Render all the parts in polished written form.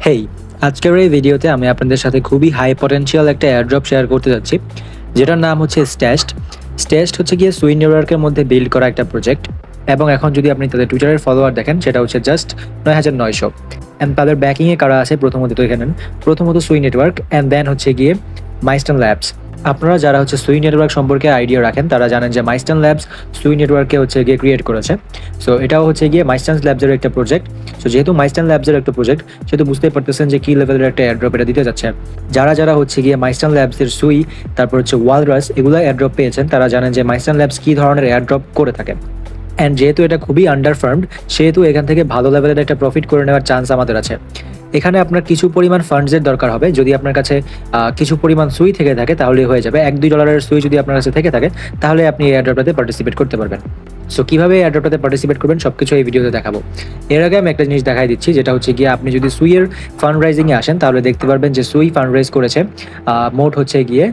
হেই, আজকের এই ভিডিওতে আমি আপনাদের সাথে খুবই হাই পটেনশিয়াল একটা এয়ারড্রপ শেয়ার করতে যাচ্ছি, যেটার নাম হচ্ছে স্ট্যাশড। স্ট্যাশড হচ্ছে গিয়ে সুই নেটওয়ার্কের মধ্যে বিল্ড করা একটা প্রজেক্ট, এবং এখন যদি আপনি তাদের টুইটারের ফলোয়ার দেখেন সেটা হচ্ছে জাস্ট ৯,৯০০। অ্যান্ড তাদের ব্যাকিংয়ে কারা আছে প্রথমত তো এখানে প্রথমত সুই নেটওয়ার্ক, অ্যান্ড দেন হচ্ছে গিয়ে মাইস্টন ল্যাবস। আপনারা যারা হচ্ছে সুই নেটওয়ার্ক সম্পর্কে আইডিয়া রাখেন তারা জানেন যে মাইস্টন ল্যাবস সুই নেটওয়ার্ককে হচ্ছে গিয়ে ক্রিয়েট করেছে। সো এটাও হচ্ছে গিয়ে মাইস্টন ল্যাবসের একটা প্রজেক্ট। সো যেহেতু মাইস্টন ল্যাবসের একটা প্রজেক্ট, সেহেতু বুঝতেই পারতেছেন যে কী লেভেলের একটা এয়ারড্রপ এটা দিতে যাচ্ছে। যারা যারা হচ্ছে গিয়ে মাইস্টন ল্যাবসের সুই, তারপর হচ্ছে ওয়ালরাস, এগুলো এয়ারড্রপ পেয়েছেন, তারা জানেন যে মাইস্টন ল্যাবস কী ধরনের এয়ারড্রপ করে থাকে। অ্যান্ড যেহেতু এটা খুবই আন্ডারফার্মড, সেহেতু এখান থেকে ভালো লেভেলের একটা প্রফিট করে নেওয়ার চান্স আমাদের আছে। এখানে আপনার কিছু পরিমাণ ফান্ডসের দরকার হবে। যদি আপনার কাছে কিছু পরিমাণ সুই থেকে থাকে তাহলে হয়ে যাবে। $1-2 সুই যদি আপনার কাছে থেকে থাকে তাহলে আপনি এই এয়ারড্রপটাতে পার্টিসিপেট করতে পারবেন। সো কীভাবে এয়ারড্রপটাতে পার্টিসিপেট করবেন সব কিছু এই ভিডিওতে দেখাবো। এর আগে আমি একটা জিনিস দেখাই দিচ্ছি, যেটা হচ্ছে গিয়ে আপনি যদি সুইয়ের ফান্ড রাইজিংয়ে আসেন তাহলে দেখতে পারবেন যে সুই ফান্ড রাইজ করেছে মোট হচ্ছে গিয়ে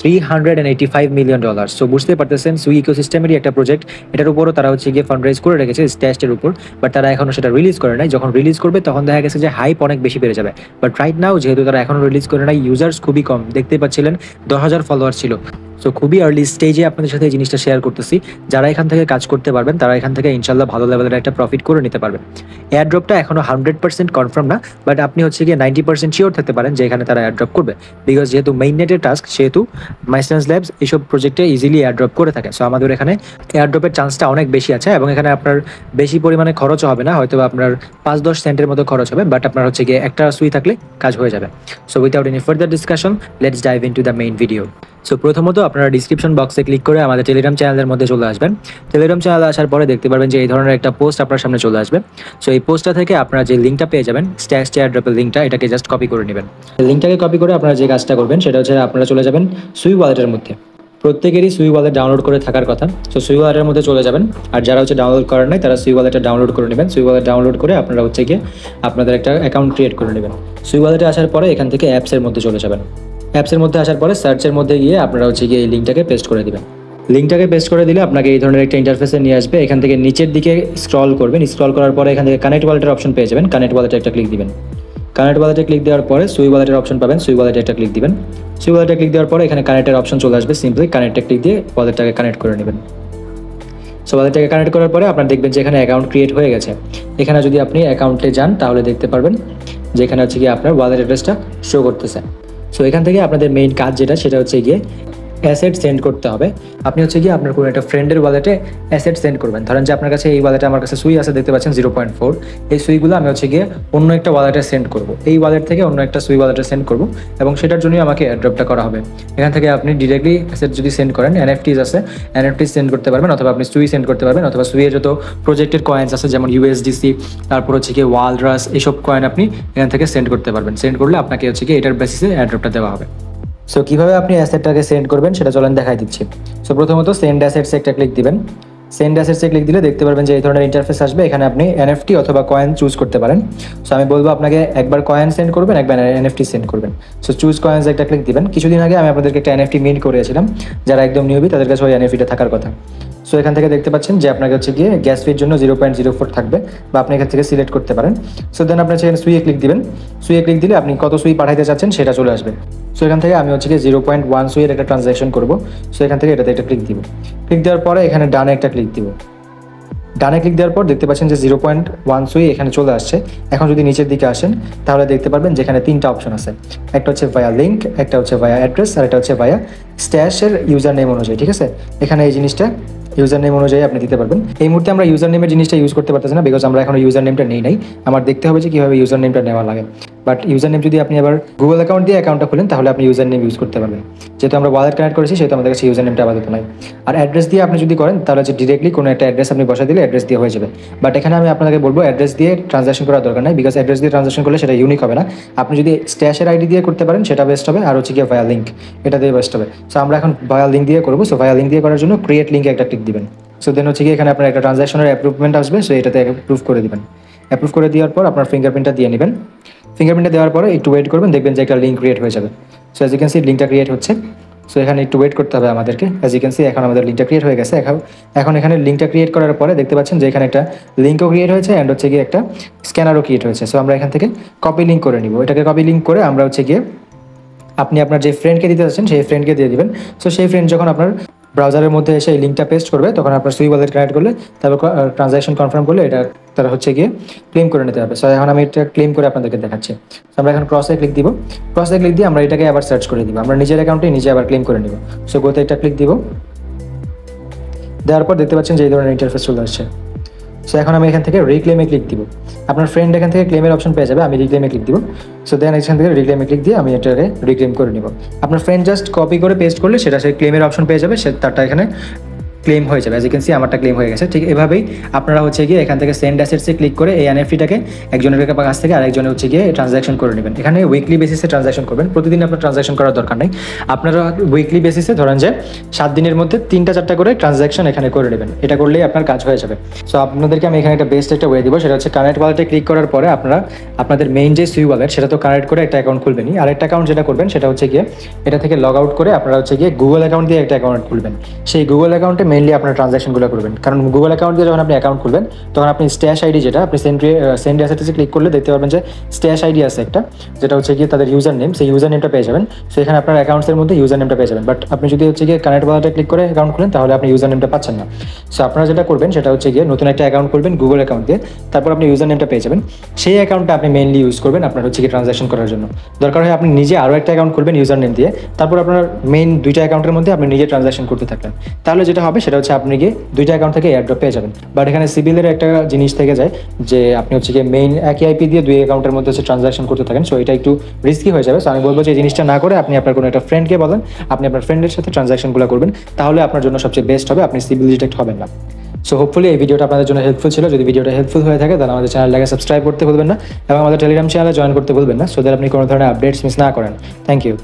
$385 মিলিয়ন। সো বুঝতে পারতেছেন সুই ইকোসিস্টেমেরই একটা প্রজেক্ট, এটার উপরও তারা হচ্ছে গিয়ে ফান্ড রাইজ করে রেখেছে স্ট্যাশের উপর, বাট তারা এখনও সেটা রিলিজ করে নাই। যখন রিলিজ করবে তখন দেখা গেছে যে হাইপ অনেক বেশি বেড়ে যাবে। বাট রাইট নাও যেহেতু তারা এখনও রিলিজ করে নাই, ইউজার্স খুবই কম, দেখতেই পাচ্ছিলেন 10,000 ফলোয়ার ছিল। সো খুবই আর্লি স্টেজে আপনাদের সাথে এই জিনিসটা শেয়ার করতেছি। যারা এখান থেকে কাজ করতে পারবেন তারা এখান থেকে ইনশাল্লাহ ভালো লেভেলের একটা প্রফিট করে নিতে পারবেন। এয়ারড্রপটা এখনও 100% কনফার্ম না, বাট আপনি হচ্ছে গিয়ে 90% শিওর থাকতে পারেন যে এখানে তারা এয়ারড্রপ করবে। বিকজ যেহেতু মেইন নেটের টাস্ক, সেহেতু মাইস্টন ল্যাবস এইসব প্রজেক্টে ইজিলি এয়ারড্রপ করে থাকে। সো আমাদের এখানে এয়ারড্রপের চান্সটা অনেক বেশি আছে, এবং এখানে আপনার বেশি পরিমাণে খরচও হবে না, হয়তো আপনার 5-10 সেন্টের মতো খরচ হবে, বাট আপনার হচ্ছে গিয়ে একটা সুই থাকলে কাজ হয়ে যাবে। So without any further discussion, let's dive into the main video. So প্রথমত আপনারা ডিসক্রিপশন বক্সে ক্লিক করে আমাদের টেলিগ্রাম চ্যানেলের মধ্যে চলে আসবেন। টেলিগ্রাম চ্যানেলে আসার পরে দেখতে পারবেন যে এই ধরনের একটা পোস্ট আপনার সামনে চলে আসবে। সো এই পোস্টটা থেকে আপনারা যে লিঙ্কটা পেয়ে যাবেন, স্ট্যাশ এয়ারড্রপের লিঙ্কটা, এটাকে জাস্ট কপি করে নেবেন। লিঙ্কটাকে কপি করে আপনারা যে কাজটা করবেন সেটা হচ্ছে আপনারা চলে যাবেন সুই ওয়ালেটের মধ্যে। প্রত্যেকেরই সুই ওয়ালেট ডাউনলোড করে থাকার কথা। সো সুই ওয়ালেটের মধ্যে চলে যাবেন, আর যারা হচ্ছে ডাউনলোড করেন নাই তারা সুই ওয়ালেটটা ডাউনলোড করে নেবেন। সুই ওয়ালেট ডাউনলোড করে আপনারা হচ্ছে গিয়ে আপনাদের একটা অ্যাকাউন্ট ক্রিয়েট করে নেবেন। সুই ওয়ালেটে আসার পরে এখান থেকে অ্যাপসের মধ্যে চলে যাবেন। অ্যাপসের মধ্যে আসার পরে সার্চের মধ্যে গিয়ে আপনারা হচ্ছে গিয়ে এই লিঙ্কটাকে পেস্ট করে দিবেন। লিঙ্কটাকে পেস্ট করে দিলে আপনাকে এই ধরনের একটা ইন্টারফেসে নিয়ে আসবে। এখান থেকে নিচের দিকে স্ক্রল করবেন, স্ক্রল করার পরে এখান থেকে কানেক্ট ওয়ালেটের অপশন পেয়ে যাবেন। কানেক্ট ওয়ালেটে একটা ক্লিক দিবেন। কানেক্ট ওয়ালেটে ক্লিক দেওয়ার পরে সুই ওয়ালেটের অপশন পাবেন, সুই ওয়ালেটে একটা ক্লিক দিবেন। সুই ওয়ালেটে ক্লিক দেওয়ার পরে এখানে কানেক্টের অপশন চলে আসবে, সিম্পলি কানেক্টে ক্লিক দিয়ে ওয়ালেটটাকে কানেক্ট করে নেবেন। সো ওয়ালেটটাকে কানেক্ট করার পরে আপনারা দেখবেন যে এখানে অ্যাকাউন্ট ক্রিয়েট হয়ে গেছে। এখানে যদি আপনি অ্যাকাউন্টে যান তাহলে দেখতে পারবেন যে এখানে হচ্ছে গিয়ে আপনার ওয়ালেট অ্যাড্রেসটা শো করতেছে। সো এখান থেকে আপনাদের মেইন কাজ যেটা, সেটা হচ্ছে গিয়ে অ্যাসেট সেন্ড করতে হবে। আপনি হচ্ছে গিয়ে আপনার কোনো একটা ফ্রেন্ডের ওয়ালেটে অ্যাসেট সেন্ড করবেন। ধরেন যে আপনার কাছে এই ওয়ালেটে আমার কাছে সুই আছে, দেখতে পাচ্ছেন 0.4। এই সুইগুলো আমি হচ্ছে গিয়ে অন্য একটা ওয়ালেটে সেন্ড করব। এই ওয়ালেট থেকে অন্য একটা সুই ওয়ালেটে সেন্ড করব, এবং সেটার জন্যই আমাকে এয়ারড্রপটা করা হবে। এখান থেকে আপনি ডিরেক্টলি অ্যাসেট যদি সেন্ড করেন, এনএফটিস আছে, এনএফটিস সেন্ড করতে পারবেন, অথবা আপনি সুই সেন্ড করতে পারবেন, অথবা সুইয়ের যত প্রজেক্টের কয়েন্স আছে যেমন ইউএসডিসি, তারপর হচ্ছে গিয়ে ওয়ালরাস, এইসব কয়েন আপনি এখান থেকে সেন্ড করতে পারবেন। সেন্ড করলে আপনাকে হচ্ছে গিয়ে এটার বেসিসে এয়ারড্রপটা দেওয়া হবে। সো কীভাবে আপনি অ্যাসেটটাকে সেন্ড করবেন সেটা চলেন দেখাই দিচ্ছি। সো প্রথমত সেন্ড অ্যাসেটসে একটা ক্লিক দিবেন। সেন্ড অ্যাসেটসে ক্লিক দিলে দেখতে পারবেন যে এই ধরনের ইন্টারফেস আসবে। এখানে আপনি এনএফটি অথবা কয়েন চুজ করতে পারেন। সো আমি বলবো আপনাকে একবার কয়েন সেন্ড করবেন, একবার এনএফটি সেন্ড করবেন। সো চুজ কয়েন্স একটা ক্লিক দিবেন। কিছুদিন আগে আমি আপনাদেরকে একটা এনএফটি মিন্ট করেছিলাম, যারা একদম নিউবি তাদের কাছে ওই এনএফটিটা থাকার কথা। সো এখান থেকে দেখতে পাচ্ছেন যে আপনাকে হচ্ছে গিয়ে গ্যাস ফির জন্য 0.04 থাকবে, বা আপনি এখান থেকে সিলেক্ট করতে পারেন। সো দেন আপনার সেখানে সুইয়ে ক্লিক দিবেন। সুইয়ে ক্লিক দিলে আপনি কত সুই পাঠাইতে চাচ্ছেন সেটা চলে আসবে। সো এখান থেকে আমি হচ্ছে গিয়ে 0.1 সুইয়ের একটা ট্রানজ্যাকশন করবো। সো এখান থেকে এটাতে একটা ক্লিক দিব। ক্লিক দেওয়ার পরে এখানে ডানে একটা ক্লিক দিব। ডানে ক্লিক দেওয়ার পর দেখতে পাচ্ছেন যে 0.1 সুই এখানে চলে আসছে। এখন যদি নিচের দিকে আসেন তাহলে দেখতে পারবেন যেখানে 3টা অপশন আছে। একটা হচ্ছে ভায়া লিঙ্ক, একটা হচ্ছে ভায়া অ্যাড্রেস, আর একটা হচ্ছে ভায়া স্ট্যাশের ইউজার নেম অনুযায়ী। ঠিক আছে, এখানে এই জিনিসটা ইউজার নেম অনুযায়ী আপনি দিতে পারবেন। এই মুহূর্তে আমরা ইউজার নেমের জিনিসটা ইউজ করতে পারতেছি না, বিকজ আমরা এখন ইউজার নেমটা নেই নাই। আমার দেখতে হবে যে কীভাবে ইউজার নেমটা নেওয়া লাগে। বাট ইউজার নেম যদি আপনি আবার গুগল অ্যাকাউন্ট দিয়ে অ্যাকাউন্টটা খুলেন তাহলে আপনি ইউজার নেম ইউজ করতে পারবেন। যেহেতু আমরা ওয়ালেট কানেক্ট করেছি সেহেতু আমাদের কাছে ইউজার নেমটা আপাতত নাই। আর অ্যাড্রেস দিয়ে আপনি যদি করেন তাহলে হচ্ছে ডিরেক্টলি কোনো একটা অ্যাড্রেস আপনি বসা দিলে অ্যাড্রেস দিয়ে হয়ে যাবে। বাট এখানে আমি আপনাকে বলবো অ্যাড্রেস দিয়ে ট্রানজ্যাকশন করার দরকার নাই, বিকজ অ্যাড্রেস দিয়ে ট্রানজ্যাকশন করলে সেটা ইউনিক হবে না। আপনি যদি স্ট্যাশের আইডি দিয়ে করতে পারেন সেটা বেস্ট হবে, আর হচ্ছে গিয়ে ভায়া লিঙ্ক, এটা দিয়ে বেস্ট হবে। সো আমরা এখন ভায়া লিঙ্ক দিয়ে করবো। সো ভায়া লিঙ্ক দিয়ে করার জন্য ক্রিয়েট লিঙ্কে একটা ক্লিক দিবেন। সো দেন হচ্ছে গিয়ে এখানে আপনার একটা ট্রানজ্যাকশনের অ্যাপ্রুভমেন্ট আসবে। সো এটাতে অ্যাপ্রুভ করে দিবেন। অ্যাপ্রুভ করে দেওয়ার পর আপনার ফিঙ্গারপ্রিন্টটা দিয়ে নেবেন। ফিঙ্গারপ্রিন্টটা দেওয়ার পরে একটু ওয়েট করবেন, দেখবেন যে একটা লিঙ্ক ক্রিয়েট হয়ে যাবে। So as you can see লিঙ্কটা ক্রিয়েট হচ্ছে। সো এখানে একটু ওয়েট করতে হবে আমাদেরকে। অ্যাজ ইউ ক্যান সি এখন আমাদের লিঙ্কটা ক্রিয়েট হয়ে গেছে। এখন এখানে লিঙ্কটা ক্রিয়েট করার পরে দেখতে পাচ্ছেন যে এখানে একটা লিঙ্কও ক্রিয়েট হয়েছে অ্যান্ড হচ্ছে গিয়ে একটা স্ক্যানারও ক্রিয়েট হয়েছে। সো আমরা এখান থেকে কপি লিঙ্ক করে নিব। এটাকে কপি লিঙ্ক করে আমরা হচ্ছে গিয়ে আপনি আপনার যে ফ্রেন্ডকে দিতে যাচ্ছেন সেই ফ্রেন্ডকে দিয়ে দিবেন। সো সেই ফ্রেন্ড যখন আপনার ব্রাউজারের মধ্যে এসে এই লিঙ্কটা পেস্ট করবে তখন আপনার সুই ওয়ালেট কানেক্ট করলে তারপর ট্রানজ্যাকশন কনফার্ম করলে এটা তারা হচ্ছে গিয়ে ক্লেম করে নিতে হবে। সো এখন আমি এটা ক্লেম করে আপনাদেরকে দেখাচ্ছি। আমরা এখন ক্রসে ক্লিক দিব। ক্রসে ক্লিক দিয়ে আমরা এটাকে আবার সার্চ করে দিব। আমরা নিজের অ্যাকাউন্টে নিজে আবার ক্লেম করে নিব। সো গোতে একটা ক্লিক দিব। দেওয়ার পর দেখতে পাচ্ছেন যে এই ধরনের ইন্টারফেস চলে আসছে। সো এখন আমি এখান থেকে রিক্লেমে ক্লিক দিব। আপনার ফ্রেন্ড এখান থেকে ক্লেমের অপশন পেয়ে যাবে, আমি রিক্লেমে ক্লিক দিব। সো দেন এখান থেকে রিক্লেমে ক্লিক দিয়ে আমি এটাকে রিক্লেম করে নিব। আপনার ফ্রেন্ড জাস্ট কপি করে পেস্ট করলে সেটা সেই ক্লেমের অপশন পেয়ে যাবে, সে তারটা এখানে ক্লেম হয়ে যাবে। অ্যাজ ইউ ক্যান সি আমারটা ক্লেম হয়ে গেছে। ঠিক এভাবেই আপনারা হচ্ছে গিয়ে এখান থেকে সেন্ড অ্যাসেটসে ক্লিক করে এই এনএফটিটাকে একজনের কাছ থেকে আরেকজনের হচ্ছে গিয়ে ট্রানজ্যাকশন করে নেবেন। এখানে উইকলি বেসিসে ট্রানজ্যাকশন করবেন, প্রতিদিন আপনার ট্রানজ্যাকশন করার দরকার নেই। আপনারা উইকলি বেসিসে ধরেন যে 7 দিনের মধ্যে 3-4টা করে ট্রানজ্যাকশন এখানে করে নেবেন। এটা করলেই আপনার কাজ হয়ে যাবে। সো আপনাদেরকে আমি এখানে একটা বেস্ট একটা ওয়ে দিব, সেটা হচ্ছে কানেক্ট ওয়ালেটে ক্লিক করার পরে আপনারা আপনাদের মেইন যে সুই ওয়ালেট সেটা তো কানেক্ট করে একটা অ্যাকাউন্ট খুলবেনই। আর একটা অ্যাকাউন্ট যেটা করবেন সেটা হচ্ছে গিয়ে এটা থেকে লগ আউট করে আপনারা হচ্ছে গিয়ে গুগল অ্যাকাউন্ট দিয়ে একটা অ্যাকাউন্ট খুলবেন। সেই গুগল অ্যাকাউন্টে মেইনলি আপনার ট্রানজ্যাকশনগুলো করবেন, কারণ গুগল অ্যাকাউন্ট দিয়ে যখন আপনি অ্যাকাউন্ট খুলবেন তখন আপনি স্ট্যাশ আইডি যেটা আপনি সেন্ড অ্যাসেটসে ক্লিক করলে দেখতে পাবেন যে স্ট্যাশ আইডি আছে একটা, যেটা হচ্ছে গিয়ে তাদের ইউজার নেম, সেই ইউজার নেমটা পেয়ে যাবেন। সেখানে আপনার অ্যাকাউন্টসের মধ্যে ইউজার নেমটা পেয়ে যাবেন। বাট আপনি যদি হচ্ছে গিয়ে কানেক্ট ওয়ালেটে ক্লিক করে অ্যাকাউন্ট খুলেন তাহলে আপনি ইউজার নেমটা পাচ্ছেন না। সো আপনারা যেটা করবেন সেটা হচ্ছে গিয়ে নতুন একটা অ্যাকাউন্ট খুলবেন গুগল অ্যাকাউন্ট দিয়ে, তারপর আপনি ইউজার নেমটা পেয়ে যাবেন। সেই অ্যাকাউন্টটা আপনি মেইনলি ইউজ করবেন আপনার হচ্ছে গিয়ে ট্রানজ্যাকশন করার জন্য। দরকার হয় আপনি নিজে আরও একটা অ্যাকাউন্ট খুলবেন ইউজার নেম দিয়ে, তারপর আপনার মেইন 2টা অ্যাকাউন্টের মধ্যে আপনি নিজে ট্রানজ্যাকশন করতে থাকলেন। তাহলে যেটা হবে সেটা হচ্ছে আপনি গিয়ে 2টা অ্যাকাউন্ট থেকে এয়ারড্রপ পেয়ে যাবেন। বাট এখানে সিবিলের একটা জিনিস থেকে যায় যে আপনি হচ্ছে গিয়ে মেইন একই আইপি দিয়ে 2 অ্যাকাউন্টের মধ্যে হচ্ছে ট্রানজ্যাকশন করতে থাকেন। সো এটা একটু রিস্কি হয়ে যাবে। সো আমি বলবো যে এই জিনিসটা না করে আপনি আপনার কোনো একটা ফ্রেন্ডকে বলেন, আপনি আপনার ফ্রেন্ডের সাথে ট্রানজ্যাকশনগুলো করবেন, তাহলে আপনার জন্য সবচেয়ে বেস্ট হবে, আপনি সিবিল ডিটেক্ট হবেন না। সো হোপফুলি এই ভিডিওটা আপনাদের জন্য হেল্পফুল ছিল। যদি ভিডিওটা হেল্পফুল হয়ে থাকে তাহলে আমাদের চ্যানেলটাকে সাবস্ক্রাইব করতে ভুলবেন না এবং আমাদের টেলিগ্রাম চ্যানেলে জয়েন করতে ভুলবেন না, সো দ্যাট আপনি কোনো ধরনের আপডেটস মিস না করেন। Thank you.